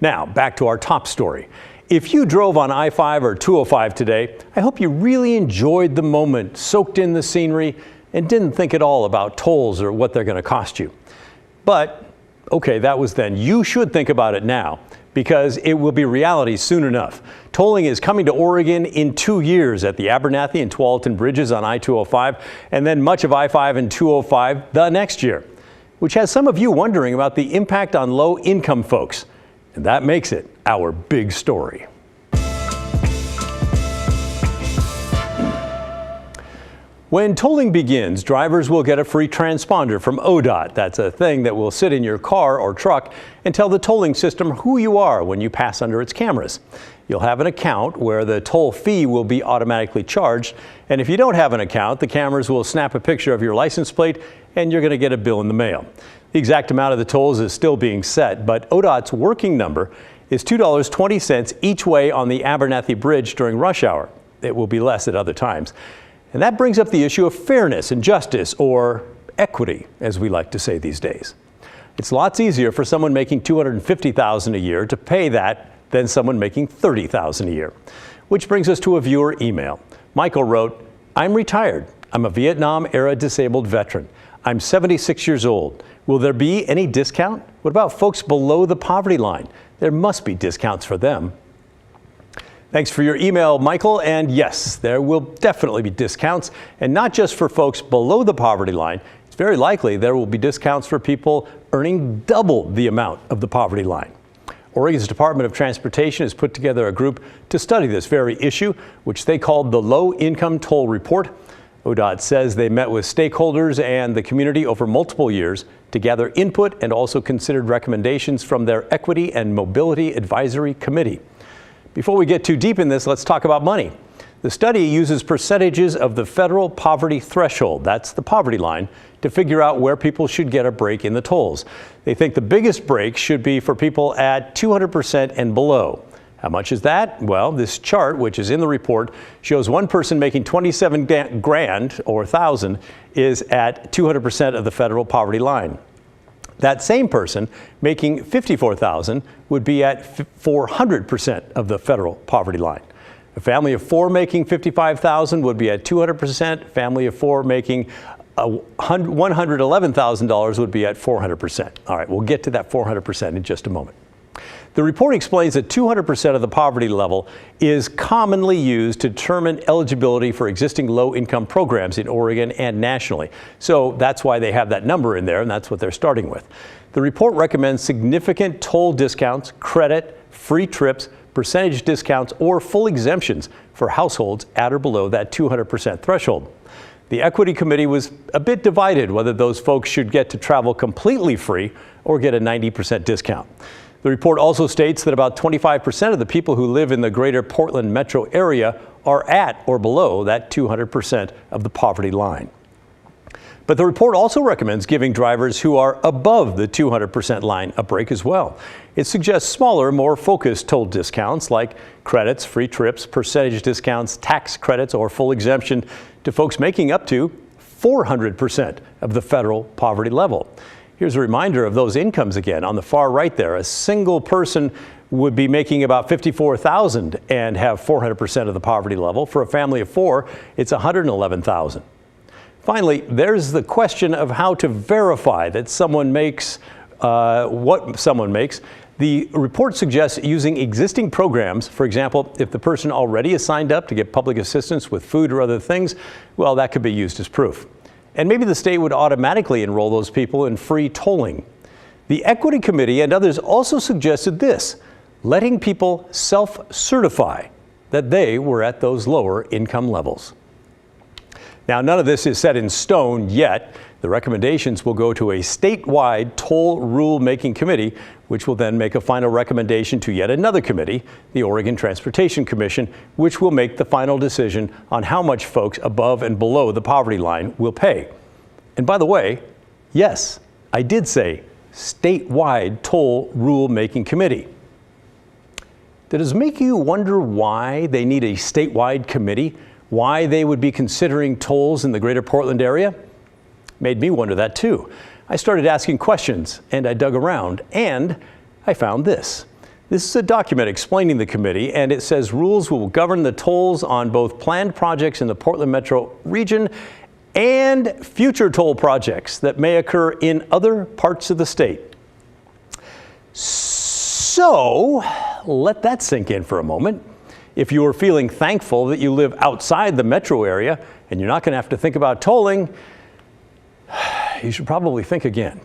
Now, back to our top story. If you drove on I-5 or 205 today, I hope you really enjoyed the moment, soaked in the scenery, and didn't think at all about tolls or what they're going to cost you. But, okay, that was then. You should think about it now, because it will be reality soon enough. Tolling is coming to Oregon in 2 years at the Abernathy and Tualatin bridges on I-205, and then much of I-5 and 205 the next year, which has some of you wondering about the impact on low-income folks. And that makes it our big story. When tolling begins, drivers will get a free transponder from ODOT. That's a thing that will sit in your car or truck and tell the tolling system who you are when you pass under its cameras. You'll have an account where the toll fee will be automatically charged. And if you don't have an account, the cameras will snap a picture of your license plate and you're going to get a bill in the mail. The exact amount of the tolls is still being set, but ODOT's working number is $2.20 each way on the Abernathy Bridge during rush hour. It will be less at other times. And that brings up the issue of fairness and justice, or equity, as we like to say these days. It's lots easier for someone making $250,000 a year to pay that than someone making $30,000 a year. Which brings us to a viewer email. Michael wrote, "I'm retired. I'm a Vietnam-era disabled veteran. I'm 76 years old. Will there be any discount? What about folks below the poverty line? There must be discounts for them." Thanks for your email, Michael. And yes, there will definitely be discounts, and not just for folks below the poverty line. It's very likely there will be discounts for people earning double the amount of the poverty line. Oregon's Department of Transportation has put together a group to study this very issue, which they called the Low Income Toll Report. ODOT says they met with stakeholders and the community over multiple years to gather input and also considered recommendations from their Equity and Mobility Advisory Committee. Before we get too deep in this, let's talk about money. The study uses percentages of the federal poverty threshold, that's the poverty line, to figure out where people should get a break in the tolls. They think the biggest break should be for people at 200% and below. How much is that? Well, this chart, which is in the report, shows one person making 27 grand or thousand is at 200% of the federal poverty line. That same person making 54,000 would be at 400% of the federal poverty line. A family of four making 55,000 would be at 200%. Family of four making $111,000 would be at 400%. All right, we'll get to that 400% in just a moment. The report explains that 200% of the poverty level is commonly used to determine eligibility for existing low-income programs in Oregon and nationally. So that's why they have that number in there, and that's what they're starting with. The report recommends significant toll discounts, credit, free trips, percentage discounts, or full exemptions for households at or below that 200% threshold. The Equity Committee was a bit divided whether those folks should get to travel completely free or get a 90% discount. The report also states that about 25% of the people who live in the greater Portland metro area are at or below that 200% of the poverty line. But the report also recommends giving drivers who are above the 200% line a break as well. It suggests smaller, more focused toll discounts like credits, free trips, percentage discounts, tax credits, or full exemption to folks making up to 400% of the federal poverty level. Here's a reminder of those incomes again. On the far right there, a single person would be making about $54,000 and have 400% of the poverty level. For a family of four, it's $111,000. Finally, there's the question of how to verify that someone makes what someone makes. The report suggests using existing programs. For example, if the person already is signed up to get public assistance with food or other things, well, that could be used as proof. And maybe the state would automatically enroll those people in free tolling. The Equity Committee and others also suggested this, letting people self-certify that they were at those lower income levels. Now, none of this is set in stone yet. The recommendations will go to a statewide toll rule-making committee, which will then make a final recommendation to yet another committee, the Oregon Transportation Commission, which will make the final decision on how much folks above and below the poverty line will pay. And by the way, yes, I did say statewide toll rule-making committee. Does it make you wonder why they need a statewide committee? Why they would be considering tolls in the greater Portland area? Made me wonder that too. I started asking questions and I dug around and I found this. This is a document explaining the committee, and it says rules will govern the tolls on both planned projects in the Portland metro region and future toll projects that may occur in other parts of the state. So let that sink in for a moment. If you are feeling thankful that you live outside the metro area and you're not going to have to think about tolling, you should probably think again.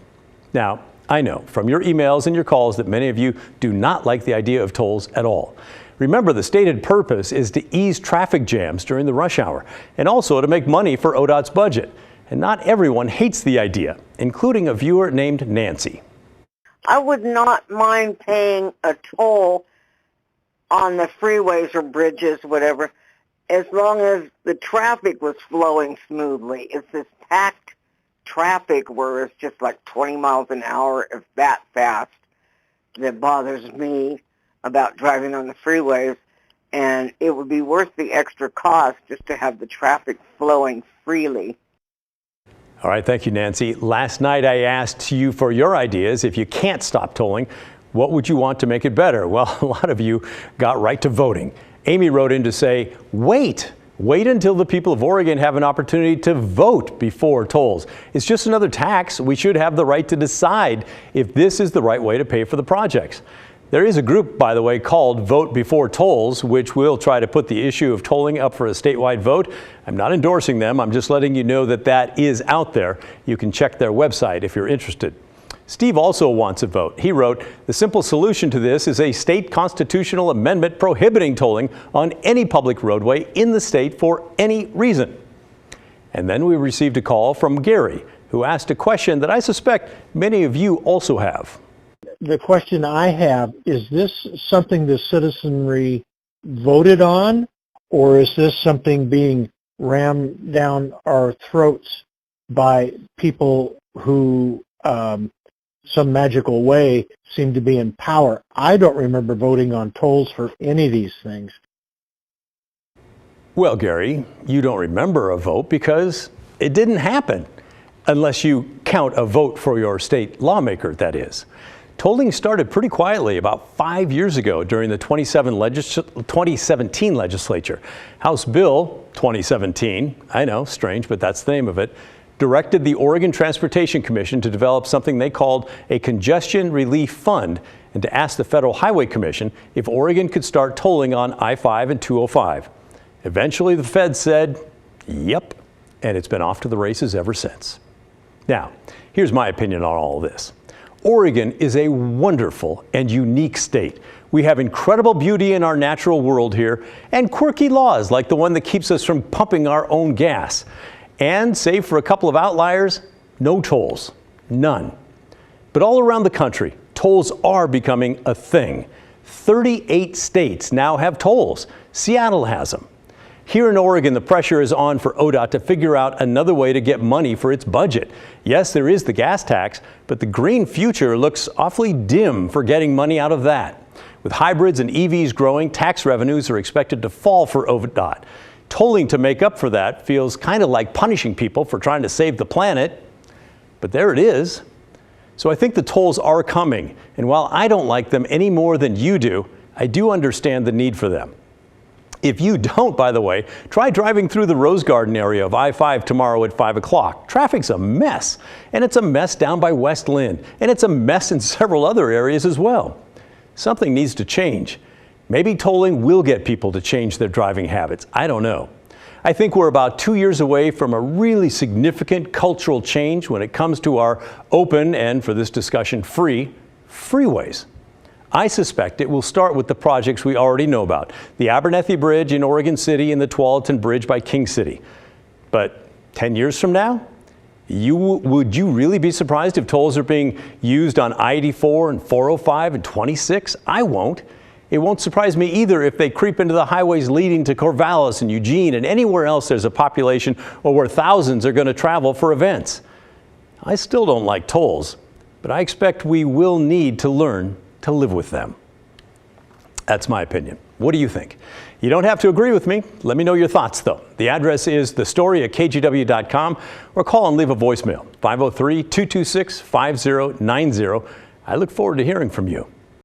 Now, I know from your emails and your calls that many of you do not like the idea of tolls at all. Remember, the stated purpose is to ease traffic jams during the rush hour and also to make money for ODOT's budget. And not everyone hates the idea, including a viewer named Nancy. I would not mind paying a toll on the freeways or bridges, whatever, as long as the traffic was flowing smoothly. It's this packed traffic where it's just like 20 miles an hour, if that fast, that bothers me about driving on the freeways. And it would be worth the extra cost just to have the traffic flowing freely. All right, thank you, Nancy. Last night I asked you for your ideas. If you can't stop tolling, what would you want to make it better? Well, a lot of you got right to voting. Amy wrote in to say, wait until the people of Oregon have an opportunity to vote before tolls. It's just another tax. We should have the right to decide if this is the right way to pay for the projects. There is a group, by the way, called Vote Before Tolls, which will try to put the issue of tolling up for a statewide vote. I'm not endorsing them. I'm just letting you know that that is out there. You can check their website if you're interested. Steve also wants a vote. He wrote, the simple solution to this is a state constitutional amendment prohibiting tolling on any public roadway in the state for any reason. And then we received a call from Gary, who asked a question that I suspect many of you also have. The question I have, is this something the citizenry voted on, or is this something being rammed down our throats by people who some magical way seem to be in power? I don't remember voting on tolls for any of these things. Well, Gary, you don't remember a vote because it didn't happen, unless you count a vote for your state lawmaker, that is. Tolling started pretty quietly about 5 years ago during the 2017 legislature. House Bill 2017, I know, strange, but that's the name of it, directed the Oregon Transportation Commission to develop something they called a congestion relief fund and to ask the Federal Highway Commission if Oregon could start tolling on I-5 and 205. Eventually, the Fed said, yep, and it's been off to the races ever since. Now, here's my opinion on all of this. Oregon is a wonderful and unique state. We have incredible beauty in our natural world here and quirky laws like the one that keeps us from pumping our own gas. And save for a couple of outliers, no tolls, none. But all around the country, tolls are becoming a thing. 38 states now have tolls. Seattle has them. Here in Oregon, the pressure is on for ODOT to figure out another way to get money for its budget. Yes, there is the gas tax, but the green future looks awfully dim for getting money out of that. With hybrids and EVs growing, tax revenues are expected to fall for ODOT. Tolling to make up for that feels kind of like punishing people for trying to save the planet, but there it is. So I think the tolls are coming, and while I don't like them any more than you do, I do understand the need for them. If you don't, by the way, try driving through the Rose Garden area of I-5 tomorrow at 5 o'clock. Traffic's a mess, and it's a mess down by West Lynn, and it's a mess in several other areas as well. Something needs to change. Maybe tolling will get people to change their driving habits. I don't know. I think we're about 2 years away from a really significant cultural change when it comes to our open and, for this discussion, free freeways. I suspect it will start with the projects we already know about, the Abernethy Bridge in Oregon City and the Tualatin Bridge by King City. But 10 years from now, would you really be surprised if tolls are being used on I-84 and 405 and 26? I won't. It won't surprise me either if they creep into the highways leading to Corvallis and Eugene and anywhere else there's a population or where thousands are going to travel for events. I still don't like tolls, but I expect we will need to learn to live with them. That's my opinion. What do you think? You don't have to agree with me. Let me know your thoughts, though. The address is thestory@kgw.com or call and leave a voicemail, 503-226-5090. I look forward to hearing from you.